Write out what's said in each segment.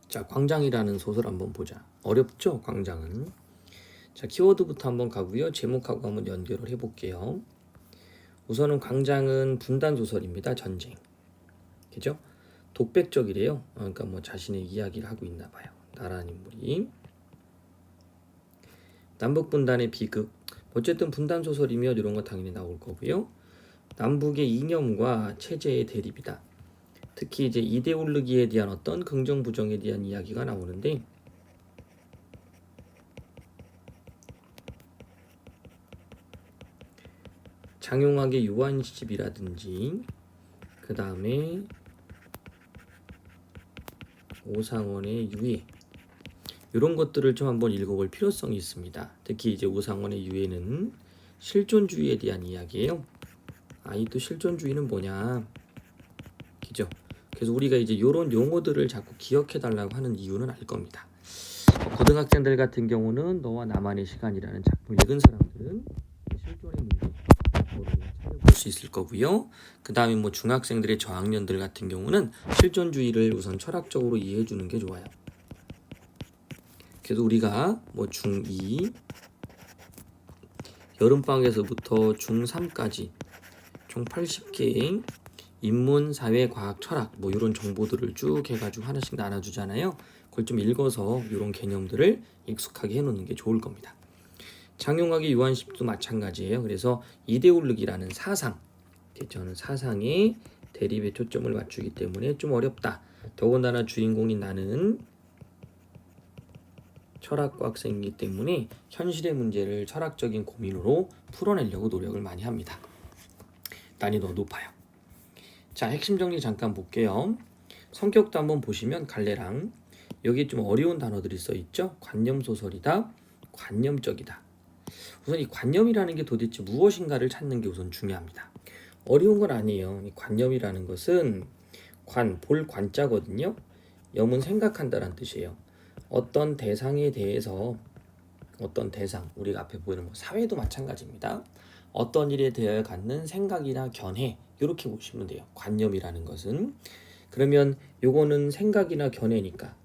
자, 광장이라는 소설 한번 보자. 어렵죠, 광장은. 자, 키워드부터 한번 가고요. 제목하고 한번 연결을 해볼게요. 우선은 광장은 분단 소설입니다. 전쟁. 그죠? 독백적이래요. 그러니까 뭐 자신의 이야기를 하고 있나 봐요. 나라는 인물이. 남북 분단의 비극. 어쨌든 분단 소설이면 이런 거 당연히 나올 거고요. 남북의 이념과 체제의 대립이다. 특히 이제 이데올로기에 대한 어떤 긍정 부정에 대한 이야기가 나오는데 장용학의 요한시집이라든지 그 다음에 오상원의 유해 이런 것들을 좀 한번 읽어볼 필요성이 있습니다. 특히 이제 오상원의 유해는 실존주의에 대한 이야기예요. 이 또 실존주의는 뭐냐, 그죠? 그래서 우리가 이제 이런 용어들을 자꾸 기억해 달라고 하는 이유는 알 겁니다. 고등학생들 같은 경우는 너와 나만의 시간이라는 작품 읽은 사람들은 실존의 문제 찾아볼 수 있을 거고요. 그 다음에 뭐 중학생들의 저학년들 같은 경우는 실존주의를 우선 철학적으로 이해해 주는 게 좋아요. 그래서 우리가 뭐 중2 여름방학에서부터 중3까지 총 80개의 인문, 사회, 과학, 철학 뭐 이런 정보들을 쭉 해가지고 하나씩 나눠주잖아요. 그걸 좀 읽어서 이런 개념들을 익숙하게 해놓는 게 좋을 겁니다. 장용학의 요한시집도 마찬가지예요. 그래서 이데올로기라는 사상, 저는 사상의 대립에 초점을 맞추기 때문에 좀 어렵다. 더군다나 주인공인 나는 철학과 학생이기 때문에 현실의 문제를 철학적인 고민으로 풀어내려고 노력을 많이 합니다. 난이도가 높아요. 자, 핵심 정리 잠깐 볼게요. 성격도 한번 보시면 갈래랑 여기 좀 어려운 단어들이 써 있죠. 관념소설이다, 관념적이다. 우선 이 관념이라는 게 도대체 무엇인가를 찾는 게 우선 중요합니다. 어려운 건 아니에요. 이 관념이라는 것은 볼 관자거든요. 염은 생각한다라는 뜻이에요. 어떤 대상에 대해서 어떤 대상, 우리가 앞에 보이는 뭐 사회도 마찬가지입니다. 어떤 일에 대하여 갖는 생각이나 견해 이렇게 보시면 돼요. 관념이라는 것은. 그러면 요거는 생각이나 견해니까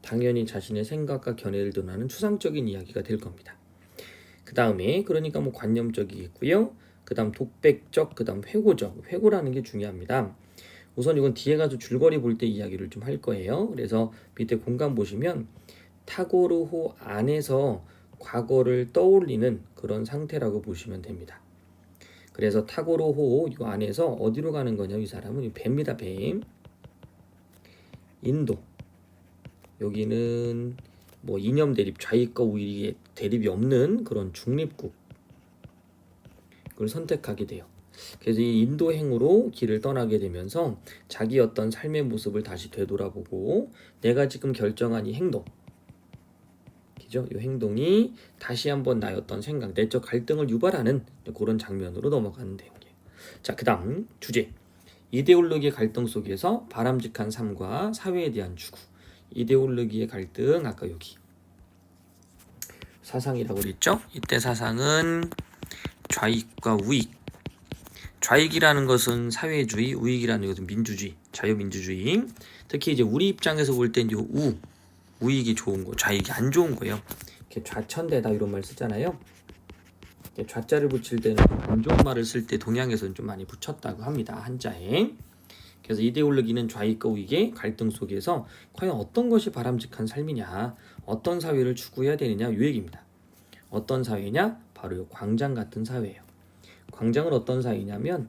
당연히 자신의 생각과 견해를 드러나는 추상적인 이야기가 될 겁니다. 그 다음에 그러니까 뭐 관념적이겠고요. 그 다음 독백적, 그 다음 회고적. 회고라는 게 중요합니다. 우선 이건 뒤에 가서 줄거리 볼 때 이야기를 좀 할 거예요. 그래서 밑에 공간 보시면 타고르호 안에서 과거를 떠올리는 그런 상태라고 보시면 됩니다. 그래서 타고르호 이 안에서 어디로 가는 거냐, 이 사람은 뱀입니다. 뱀. 인도. 여기는 뭐 이념 대립, 좌익과 우익의 대립이 없는 그런 중립국. 그걸 선택하게 돼요. 그래서 이 인도행으로 길을 떠나게 되면서 자기 어떤 삶의 모습을 다시 되돌아보고 내가 지금 결정한 이 행동, 그죠? 이 행동이 다시 한번 나의 어떤 생각, 내적 갈등을 유발하는 그런 장면으로 넘어가는 내용이에요. 자, 그 다음 주제. 이데올로기의 갈등 속에서 바람직한 삶과 사회에 대한 추구. 이데올로기의 갈등, 아까 여기 사상이라고 그랬죠? 이때 사상은 좌익과 우익. 좌익이라는 것은 사회주의, 우익이라는 것은 민주주의, 자유민주주의. 특히 이제 우리 입장에서 볼 땐 우익이 좋은 거, 좌익이 안 좋은 거예요. 이렇게 좌천대다 이런 말 쓰잖아요. 좌자를 붙일 때는 안 좋은 말을 쓸 때 동양에서는 좀 많이 붙였다고 합니다. 한자에. 그래서 이데올로기는 좌익과 우익의 갈등 속에서 과연 어떤 것이 바람직한 삶이냐, 어떤 사회를 추구해야 되느냐, 이 얘기입니다. 어떤 사회냐? 바로 이 광장 같은 사회예요. 광장은 어떤 사회냐면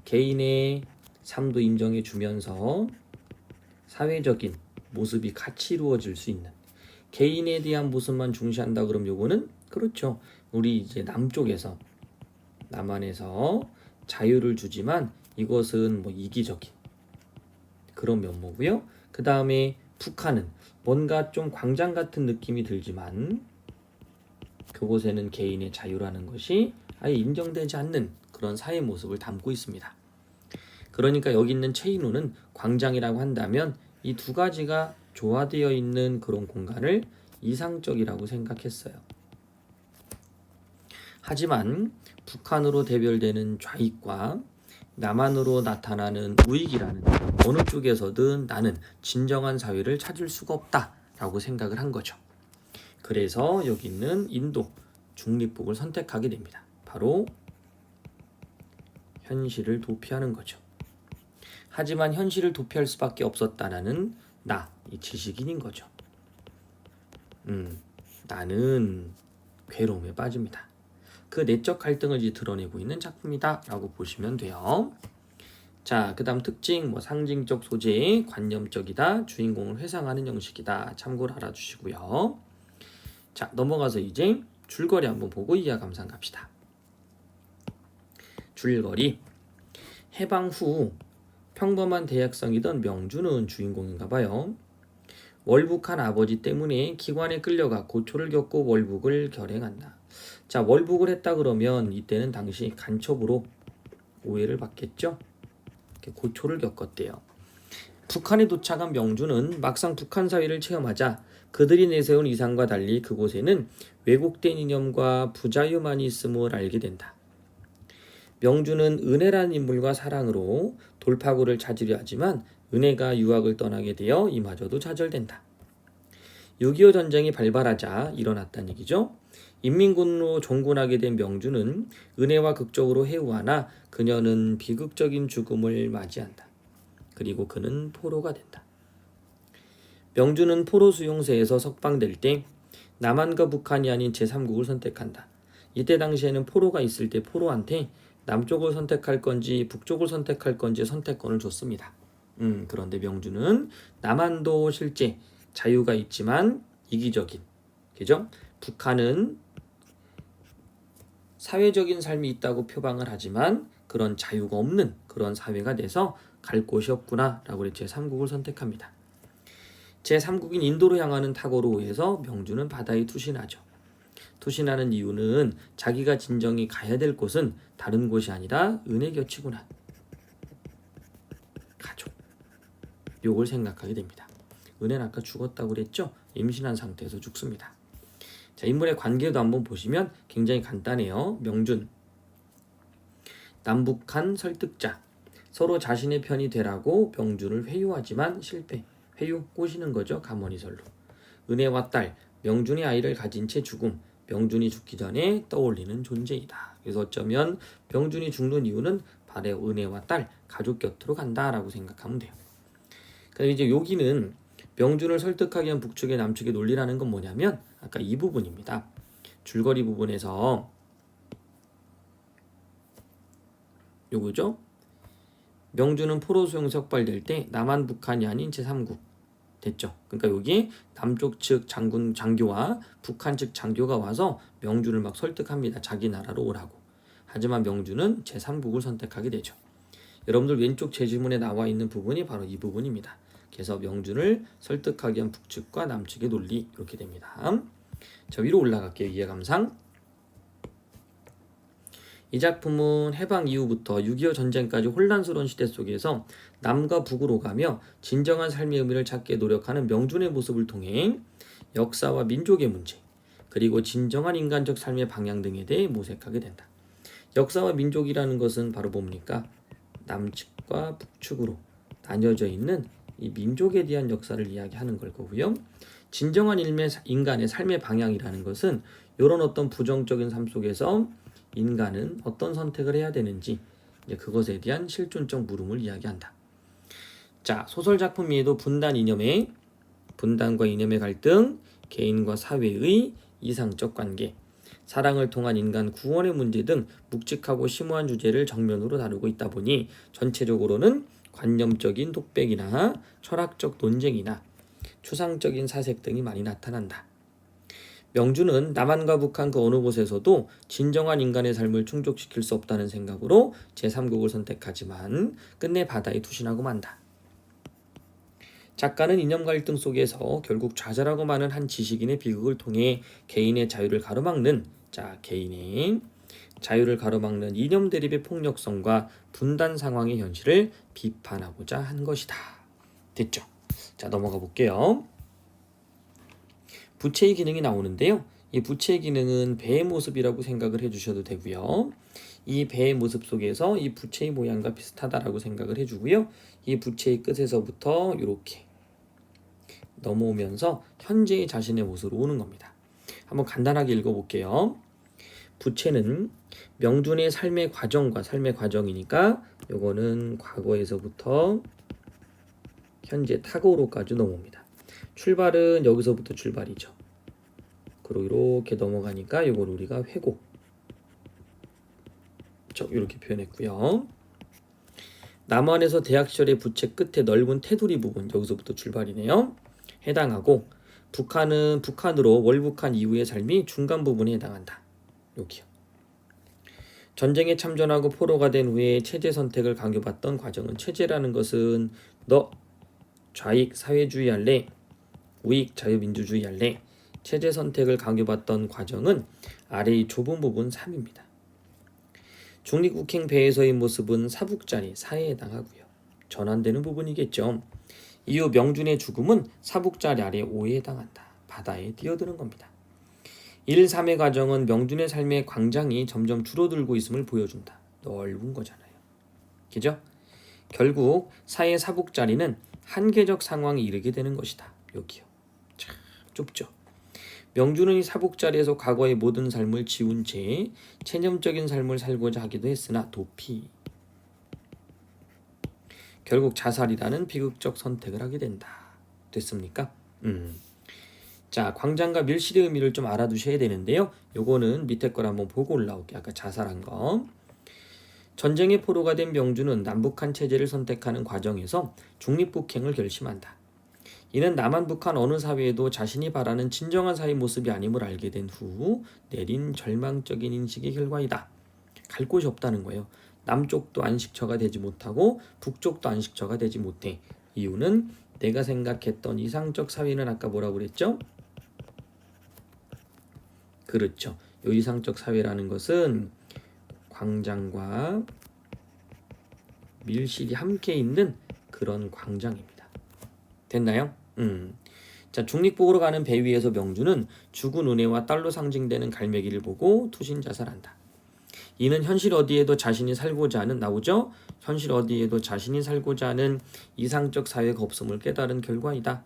개인의 삶도 인정해 주면서 사회적인 모습이 같이 이루어질 수 있는, 개인에 대한 모습만 중시한다 그럼 요거는 그렇죠. 우리 이제 남쪽에서 남한에서 자유를 주지만 이것은 뭐 이기적인 그런 면모고요. 그 다음에 북한은 뭔가 좀 광장 같은 느낌이 들지만 그곳에는 개인의 자유라는 것이 아예 인정되지 않는 그런 사회 모습을 담고 있습니다. 그러니까 여기 있는 체인우는 광장이라고 한다면 이 두 가지가 조화되어 있는 그런 공간을 이상적이라고 생각했어요. 하지만 북한으로 대별되는 좌익과 나만으로 나타나는 우익이라는 어느 쪽에서든 나는 진정한 사회를 찾을 수가 없다라고 생각을 한 거죠. 그래서 여기 있는 인도 중립국을 선택하게 됩니다. 바로 현실을 도피하는 거죠. 하지만 현실을 도피할 수밖에 없었다라는 이 지식인인 거죠. 나는 괴로움에 빠집니다. 그 내적 갈등을 이제 드러내고 있는 작품이다 라고 보시면 돼요. 자, 그 다음 특징, 상징적 소재, 관념적이다, 주인공을 회상하는 형식이다. 참고를 알아주시고요. 자, 넘어가서 이제 줄거리 한번 보고 이해 감상 갑시다. 줄거리. 해방 후 평범한 대학생이던 명주는 주인공인가 봐요. 월북한 아버지 때문에 기관에 끌려가 고초를 겪고 월북을 결행한다. 자, 월북을 했다 그러면 이때는 당시 간첩으로 오해를 받겠죠. 고초를 겪었대요. 북한에 도착한 명주는 막상 북한 사회를 체험하자 그들이 내세운 이상과 달리 그곳에는 왜곡된 이념과 부자유만이 있음을 알게 된다. 명주는 은혜라는 인물과 사랑으로 돌파구를 찾으려 하지만 은혜가 유학을 떠나게 되어 이마저도 좌절된다. 6.25 전쟁이 발발하자 일어났다는 얘기죠. 인민군으로 종군하게 된 명주는 은혜와 극적으로 해우하나 그녀는 비극적인 죽음을 맞이한다. 그리고 그는 포로가 된다. 명주는 포로 수용소에서 석방될 때 남한과 북한이 아닌 제3국을 선택한다. 이때 당시에는 포로가 있을 때 포로한테 남쪽을 선택할 건지 북쪽을 선택할 건지 선택권을 줬습니다. 그런데 명주는 남한도 실제 자유가 있지만 이기적인, 그죠? 북한은 사회적인 삶이 있다고 표방을 하지만 그런 자유가 없는 그런 사회가 돼서 갈 곳이 없구나 라고 제3국을 선택합니다. 제3국인 인도로 향하는 타고로 의해서 명주는 바다에 투신하죠. 투신하는 이유는 자기가 진정히 가야 될 곳은 다른 곳이 아니라 은혜 곁이구나. 가족. 요걸 생각하게 됩니다. 은혜는 아까 죽었다고 그랬죠? 임신한 상태에서 죽습니다. 자, 인물의 관계도 한번 보시면 굉장히 간단해요. 명준, 남북한 설득자, 서로 자신의 편이 되라고 명준을 회유하지만 실패. 회유, 꼬시는 거죠. 가머니설로. 은혜와 딸, 명준이 아이를 가진 채 죽음. 명준이 죽기 전에 떠올리는 존재이다. 그래서 어쩌면 명준이 죽는 이유는 바로 은혜와 딸, 가족 곁으로 간다라고 생각하면 돼요. 그다음에 이제 여기는 명준을 설득하기 위한 북측의 남측의 논리라는 건 뭐냐면 아까 이 부분입니다. 줄거리 부분에서 요거죠. 명준은 포로 수용소 적발될 때 남한 북한이 아닌 제3국 됐죠. 그러니까 여기 남쪽 측 장교와 북한 측 장교가 와서 명준을 막 설득합니다. 자기 나라로 오라고. 하지만 명준은 제3국을 선택하게 되죠. 여러분들 왼쪽 제지문에 나와 있는 부분이 바로 이 부분입니다. 그래서 명준을 설득하기 위한 북측과 남측의 논리 이렇게 됩니다. 자, 위로 올라갈게요. 이해감상. 이 작품은 해방 이후부터 6.25 전쟁까지 혼란스러운 시대 속에서 남과 북으로 가며 진정한 삶의 의미를 찾게 노력하는 명준의 모습을 통해 역사와 민족의 문제, 그리고 진정한 인간적 삶의 방향 등에 대해 모색하게 된다. 역사와 민족이라는 것은 바로 뭡니까? 남측과 북측으로 나뉘어져 있는 이 민족에 대한 역사를 이야기하는 걸 거고요. 진정한 인간의 삶의 방향이라는 것은 이런 어떤 부정적인 삶 속에서 인간은 어떤 선택을 해야 되는지 그것에 대한 실존적 물음을 이야기한다. 자, 소설 작품에도 분단과 이념의 갈등, 개인과 사회의 이상적 관계, 사랑을 통한 인간 구원의 문제 등 묵직하고 심오한 주제를 정면으로 다루고 있다 보니 전체적으로는 관념적인 독백이나 철학적 논쟁이나 추상적인 사색 등이 많이 나타난다. 명주는 남한과 북한 그 어느 곳에서도 진정한 인간의 삶을 충족시킬 수 없다는 생각으로 제3국을 선택하지만 끝내 바다에 투신하고 만다. 작가는 이념 갈등 속에서 결국 좌절하고 마는 한 지식인의 비극을 통해 개인의 자유를 가로막는 이념 대립의 폭력성과 분단 상황의 현실을 비판하고자 한 것이다. 됐죠? 자, 넘어가 볼게요. 부채의 기능이 나오는데요. 이 부채의 기능은 배의 모습이라고 생각을 해주셔도 되고요. 이 배의 모습 속에서 이 부채의 모양과 비슷하다라고 생각을 해주고요. 이 부채의 끝에서부터 이렇게 넘어오면서 현재의 자신의 모습으로 오는 겁니다. 한번 간단하게 읽어볼게요. 부채는 명준의 삶의 과정과 삶의 과정이니까 요거는 과거에서부터 현재 타고로까지 넘어옵니다. 출발은 여기서부터 출발이죠. 그리고 이렇게 넘어가니까 이걸 우리가 회고 이렇게 표현했고요. 남한에서 대학 시절의 부채 끝에 넓은 테두리 부분 여기서부터 출발이네요. 해당하고 북한은 북한으로 월북한 이후의 삶이 중간 부분에 해당한다. 여기요. 전쟁에 참전하고 포로가 된 후에 체제 선택을 강요받던 과정은 체제라는 것은 너 좌익 사회주의 할래? 우익 자유민주주의 할래? 체제 선택을 강요받던 과정은 아래의 좁은 부분 3입니다. 중립국행 배에서의 모습은 사북자리 사에 해당하고요. 전환되는 부분이겠죠. 이후 명준의 죽음은 사북자리 아래 5에 해당한다. 바다에 뛰어드는 겁니다. 1, 3의 과정은 명준의 삶의 광장이 점점 줄어들고 있음을 보여준다. 넓은 거잖아요. 그죠? 결국 사의 사북자리는 한계적 상황에 이르게 되는 것이다. 여기요. 참 좁죠. 명준은 이 사북자리에서 과거의 모든 삶을 지운 채 체념적인 삶을 살고자 하기도 했으나 도피. 결국 자살이라는 비극적 선택을 하게 된다. 됐습니까? 자, 광장과 밀실의 의미를 좀 알아두셔야 되는데요. 요거는 밑에 걸 한번 보고 올라올게요. 아까 자살한 거. 전쟁의 포로가 된 명준은 남북한 체제를 선택하는 과정에서 중립북행을 결심한다. 이는 남한 북한 어느 사회에도 자신이 바라는 진정한 사회 모습이 아님을 알게 된 후 내린 절망적인 인식의 결과이다. 갈 곳이 없다는 거예요. 남쪽도 안식처가 되지 못하고 북쪽도 안식처가 되지 못해. 이유는 내가 생각했던 이상적 사회는 아까 뭐라고 그랬죠? 그렇죠. 이 이상적 사회라는 것은 광장과 밀실이 함께 있는 그런 광장입니다. 됐나요? 자, 중립북으로 가는 배 위에서 명준은 죽은 은혜와 딸로 상징되는 갈매기를 보고 투신 자살한다. 이는 현실 어디에도 자신이 살고자 하는 나오죠? 현실 어디에도 자신이 살고자 하는 이상적 사회가 없음을 깨달은 결과이다.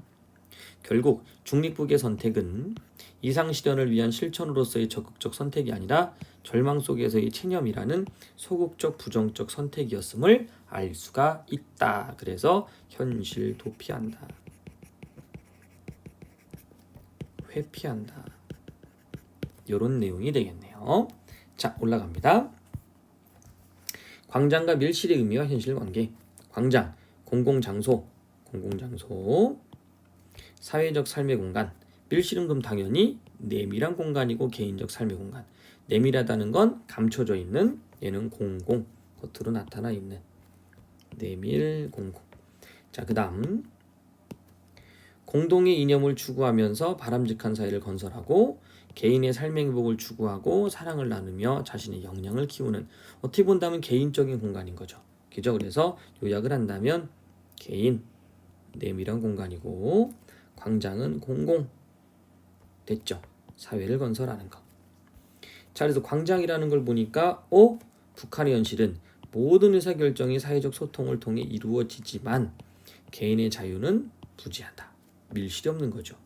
결국 중립북의 선택은 이상실현을 위한 실천으로서의 적극적 선택이 아니라 절망 속에서의 체념이라는 소극적 부정적 선택이었음을 알 수가 있다. 그래서 현실 도피한다. 회피한다. 이런 내용이 되겠네요. 자, 올라갑니다. 광장과 밀실의 의미와 현실 관계. 광장, 공공장소, 사회적 삶의 공간. 밀실은 그럼 당연히 내밀한 공간이고 개인적 삶의 공간. 내밀하다는 건 감춰져 있는, 얘는 공공, 겉으로 나타나 있는 내밀 공공. 자, 그 다음 공동의 이념을 추구하면서 바람직한 사회를 건설하고 개인의 삶의 행복을 추구하고 사랑을 나누며 자신의 역량을 키우는, 어떻게 본다면 개인적인 공간인 거죠. 그죠? 그래서 요약을 한다면 개인, 내밀한 공간이고 광장은 공공. 됐죠? 사회를 건설하는 거. 자, 그래서 광장이라는 걸 보니까 북한의 현실은 모든 의사결정이 사회적 소통을 통해 이루어지지만 개인의 자유는 부재하다. 밀실이 없는 거죠.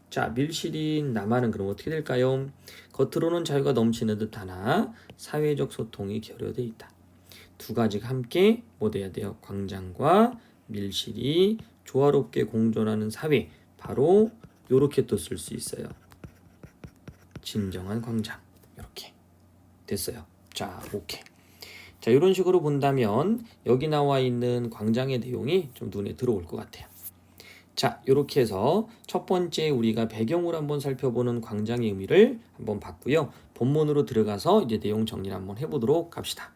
자, 밀실인 남한은 그럼 어떻게 될까요? 겉으로는 자유가 넘치는 듯하나 사회적 소통이 결여되어 있다. 두 가지가 함께 뭐 돼야 돼요? 광장과 밀실이 조화롭게 공존하는 사회, 바로 요렇게 또 쓸 수 있어요. 진정한 광장. 이렇게 됐어요. 자, 오케이. 자, 이런 식으로 본다면 여기 나와 있는 광장의 내용이 좀 눈에 들어올 것 같아요. 자, 이렇게 해서 첫 번째 우리가 배경을 한번 살펴보는 광장의 의미를 한번 봤고요. 본문으로 들어가서 이제 내용 정리를 한번 해보도록 합시다.